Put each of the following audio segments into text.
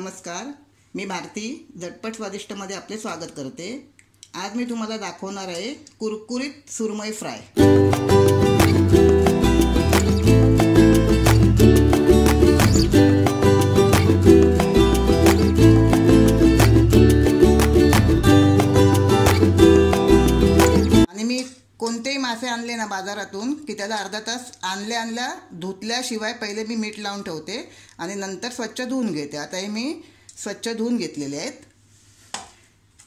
नमस्कार, मी भारती झटपट स्वादिष्टमध्ये आपले स्वागत करते। आज मी तुम्हाला दाखवणार आहे कुरकुरीत सुरमई फ्राय। आणि मी कोणतेही मासे आणले ना बाजारातून की त्याला अर्धा तास आणल्या धुतल्याशिवाय पहिले मी मीठ लावून ठेवते आणि नंतर स्वच्छ धुवून घेते। आता हे मी स्वच्छ धुवून घेतलेले आहेत।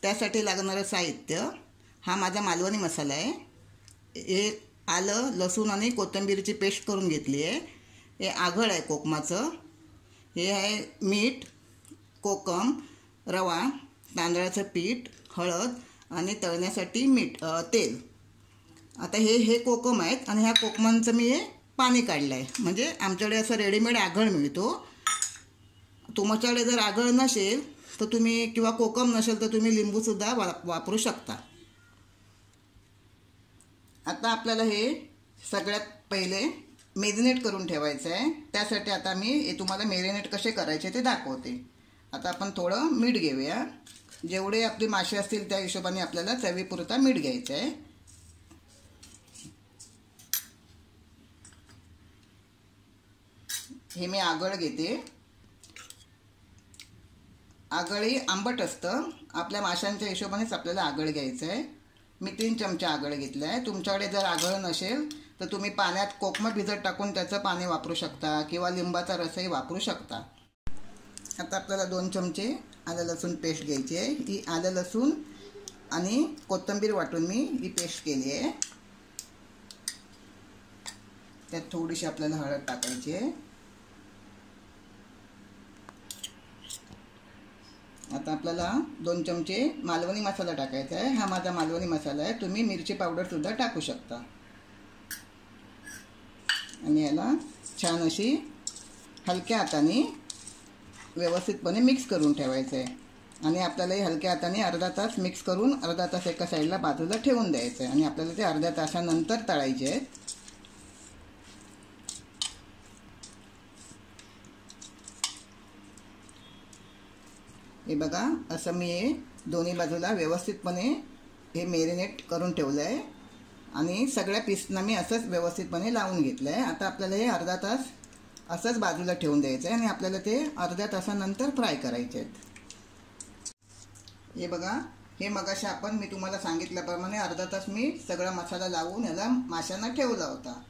त्यासाठी लागणारं साहित्य हा माझा मालवणी मसाला आहे। हे आलं लसूण आणि कोथिंबीरची पेस्ट करून घेतली आहे। हे आगळ आहे कोकमाचं। हे आहे मीठ, कोकम, रवा, तांदळाचं पीठ, हळद आणि तळण्यासाठी तेल। आता हे कोकम आहेत आणि ह्या कोकमांचं मी हे पाणी काढलं आहे। म्हणजे आमच्याकडे असं रेडीमेड आगळ मिळतो। तुमच्याकडे जर आगळ नसेल तर तुम्ही किंवा कोकम नसेल तर तुम्ही लिंबूसुद्धा वापरू शकता। आता आपल्याला हे सगळ्यात पहिले मॅरिनेट करून ठेवायचं आहे। त्यासाठी आता मी हे तुम्हाला मॅरिनेट कसे करायचे ते दाखवते। आता आपण थोडं मीठ घेऊया। जेवढे आपले मासे असतील त्या हिशोबाने आपल्याला चवीपुरता मीठ घ्यायचं आहे। हे मी आगळ घेते। आगळी आंबट असतं, आपल्या माशांच्या हिशोबानेच आपल्याला आगळ घ्यायचं आहे। मी 3 चमचे आगळ घेतलं आहे। तुमच्याकडे जर आगळ नसेल तर तुम्ही पाण्यात कोकम भिजत टाकून त्याचं पाणी वापरू शकता किंवा लिंबाचा रसही वापरू शकता। आता आपल्याला 2 चमचे आलं लसूण पेस्ट घ्यायची आहे। ही आलं लसूण आणि कोथिंबीर वाटून मी ही पेस्ट केली आहे। त्यात थोडीशी आपल्याला हळद टाकायची आहे। आता आपल्याला 2 चमचे मालवणी मसाला टाकायचा आहे। हा माझा मालवणी मसाला आहे। तुम्ही मिरची पावडर सुद्धा टाकू शकता। आणि याला छान अशी हलक्या हाताने व्यवस्थितपणे मिक्स करून ठेवायचं आहे। आणि आपल्याला हे हलक्या हाताने अर्धा तास मिक्स करून अर्धा तास एका साईडला बाजूला ठेवून द्यायचं आहे। आणि आपल्याला ते अर्ध्या तासानंतर तळायचे आहेत। हे बघा, असं मी हे दोन्ही बाजूला व्यवस्थितपणे हे मॅरिनेट करून ठेवलं आहे आणि सगळ्या पीसना मी असंच व्यवस्थितपणे लावून घेतलं आहे। आता आपल्याला हे अर्धा तास असंच बाजूला ठेवून द्यायचं आहे आणि आपल्याला ते अर्ध्या तासानंतर फ्राय करायचे आहेत। हे बघा, हे मगाशी मी तुम्हाला सांगितल्याप्रमाणे अर्धा तास मी सगळा मसाला लावून याला माशांना ठेवला होता।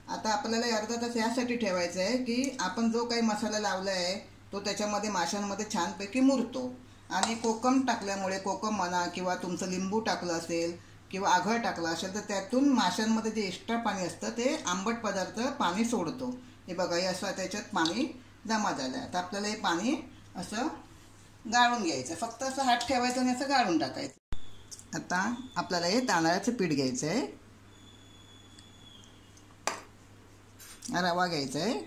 आता आपल्याला अर्धा तास यासाठी ठेवायचं आहे की आपण जो काही मसाला लावला आहे तो त्याच्यामध्ये माशांमध्ये छानपैकी मुरतो। आणि कोकम टाकल्यामुळे, कोकम म्हणा किंवा तुमचं लिंबू टाकलं असेल किंवा आगळ टाकलं असेल तर त्यातून माशांमध्ये जे एक्स्ट्रा पाणी असतं ते आंबट पदार्थ पाणी सोडतो। हे बघा, हे असं त्याच्यात पाणी जमा झालं आहे। तर आपल्याला हे पाणी असं गाळून घ्यायचं, फक्त असं हात ठेवायचं आणि असं गाळून टाकायचं। आता आपल्याला हे तांदळाचं पीठ घ्यायचं आहे, रवा घ्यायचा आहे,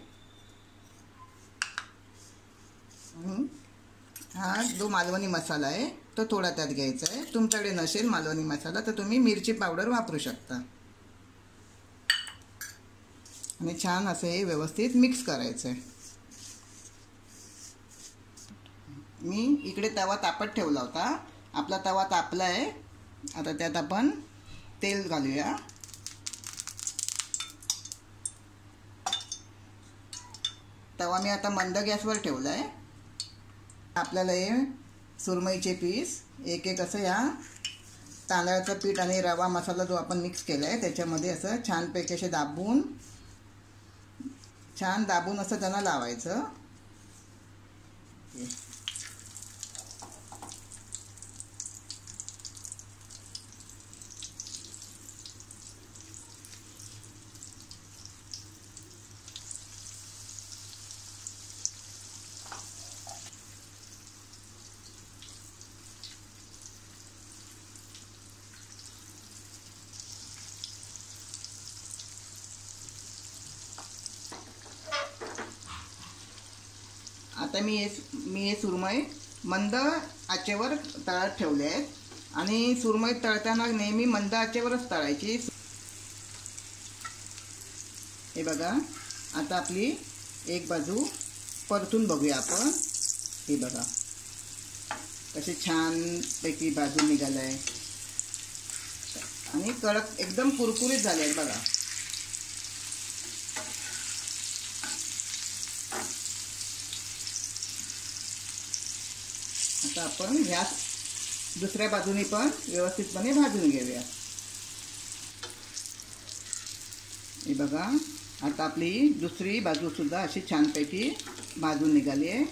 हा जो मालवणी मसाला आहे तो थोडा त्यात घ्यायचा आहे। तुमच्याकडे नसेल मालवणी मसाला तर तुम्ही मिरची पावडर वापरू शकता। आणि छान असं हे व्यवस्थित मिक्स करायचं आहे। मी इकडे तवा तापत ठेवला होता। आपला तवा तापला आहे। आता त्यात आपण तेल घालूया। तवा मी आता मंद गॅसवर ठेवला आहे। आपल्याला हे सुरमईचे पीस एक एक असं या तांदळाचं पीठ आणि रवा मसाला जो आपण मिक्स केला आहे त्याच्यामध्ये असं छानपैकी असे छान दाबून असं त्यांना लावायचं। आता मी हे सुरमई मंद आचेवर तळत ठेवले आहेत आणि सुरमई तळताना नेहमी मंद आचेवरच तळायची। हे बघा, आता आपली एक बाजू परतून बघूया आपण। हे बघा कसे छानपैकी भाजून निघालं आहे आणि कडक एकदम कुरकुरीत झाले आहेत बघा. आता आपण ह्या दुसऱ्या बाजूने पण व्यवस्थितपणे भाजून घेऊया. हे बघा आता आपली दुसरी बाजू सुद्धा अशी छानपैकी भाजून निघाली आहे.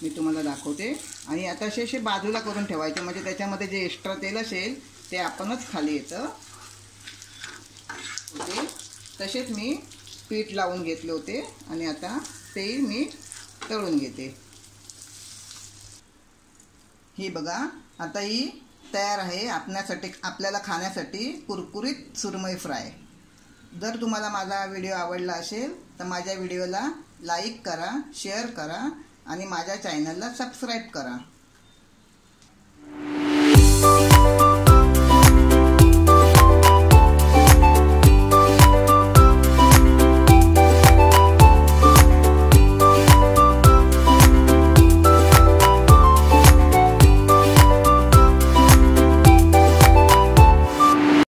मी तुम्हाला दाखवते. आणि आता असे बाजूला करून ठेवायचे म्हणजे त्याच्यामध्ये जे एक्स्ट्रा तेल असेल ते आपणच खाली येतं. ओके, तसेच मी पीठ लावून घेतले होते आणि आता ते मी तळून घेते. ही बघा आता ही तयार आहे आपल्याला खाण्यासाठी कुरकुरीत सुरमई फ्राय. जर तुम्हाला माझा व्हिडिओ आवडला असेल तर माझ्या व्हिडिओला लाईक करा, शेअर करा आणि माझ्या चॅनलला सबस्क्राईब करा.